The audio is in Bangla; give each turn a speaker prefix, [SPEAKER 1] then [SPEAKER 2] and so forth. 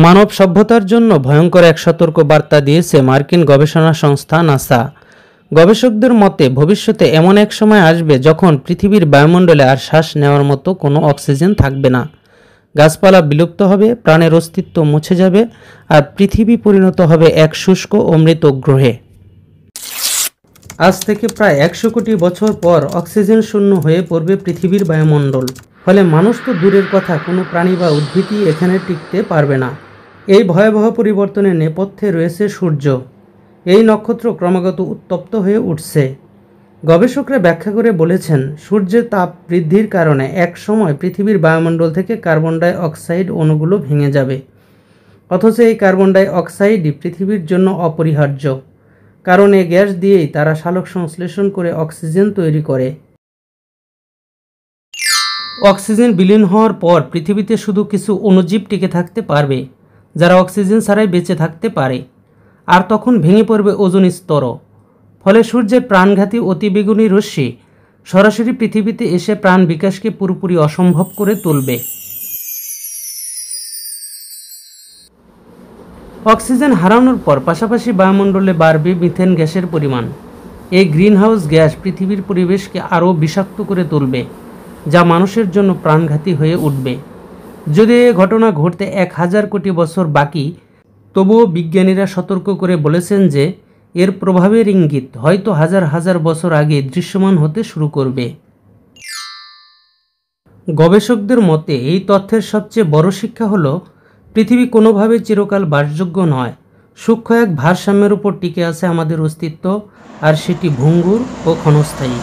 [SPEAKER 1] মানব সভ্যতার জন্য ভয়ঙ্কর এক সতর্ক বার্তা দিয়েছে মার্কিন গবেষণা সংস্থা নাসা। গবেষকদের মতে ভবিষ্যতে এমন এক সময় আসবে যখন পৃথিবীর বায়ুমণ্ডলে আর শ্বাস নেওয়ার মতো কোনো অক্সিজেন থাকবে না। গাছপালা বিলুপ্ত হবে, প্রাণের অস্তিত্ব মুছে যাবে, আর পৃথিবী পরিণত হবে এক শুষ্ক ও মৃত গ্রহে। আজ থেকে প্রায় 100 কোটি বছর পর অক্সিজেন শূন্য হয়ে পড়বে পৃথিবীর বায়ুমণ্ডল। ফলে মানুষ তো দূরের কথা, কোনো প্রাণী বা উদ্ভিদই এখানে টিকতে পারবে না। এই ভয়াবহ পরিবর্তনের নেপথ্যে রয়েছে সূর্য। এই নক্ষত্র ক্রমাগত উত্তপ্ত হয়ে উঠছে। গবেষকরা ব্যাখ্যা করে বলেছেন, সূর্যের তাপ বৃদ্ধির কারণে এক সময় পৃথিবীর বায়ুমণ্ডল থেকে কার্বন ডাই অক্সাইড অণুগুলো ভেঙে যাবে। অথচ এই কার্বন ডাই অক্সাইডই পৃথিবীর জন্য অপরিহার্য, কারণ এই গ্যাস দিয়েই তারা সালোক সংশ্লেষণ করে অক্সিজেন তৈরি করে। অক্সিজেন বিলীন হওয়ার পর পৃথিবীতে শুধু কিছু অণুজীব টিকে থাকতে পারবে, যারা অক্সিজেন ছাড়াই বেঁচে থাকতে পারে। আর তখন ভেঙে পড়বে ওজোন স্তরও। ফলে সূর্যের প্রাণঘাতী অতিবেগুনি রশ্মি সরাসরি পৃথিবীতে এসে প্রাণ বিকাশকে পুরোপুরি অসম্ভব করে তুলবে। অক্সিজেন হারানোর পর পাশাপাশি বায়ুমণ্ডলে বাড়বে মিথেন গ্যাসের পরিমাণ। এই গ্রিনহাউস গ্যাস পৃথিবীর পরিবেশকে আরও বিষাক্ত করে তুলবে, যা মানুষের জন্য প্রাণঘাতী হয়ে উঠবে। যদি এই ঘটনা ঘটতে 1000 কোটি বছর বাকি, তবুও বিজ্ঞানীরা সতর্ক করে বলেছেন যে এর প্রভাবের ইঙ্গিত হয়তো হাজার হাজার বছর আগে দৃশ্যমান হতে শুরু করবে। গবেষকদের মতে এই তথ্যের সবচেয়ে বড় শিক্ষা হলো, পৃথিবী কোনোভাবে চিরকাল বাসযোগ্য নয়। সূক্ষ্ম এক ভারসাম্যের উপর টিকে আছে আমাদের অস্তিত্ব, আর সেটি ভঙ্গুর ও ক্ষণস্থায়ী।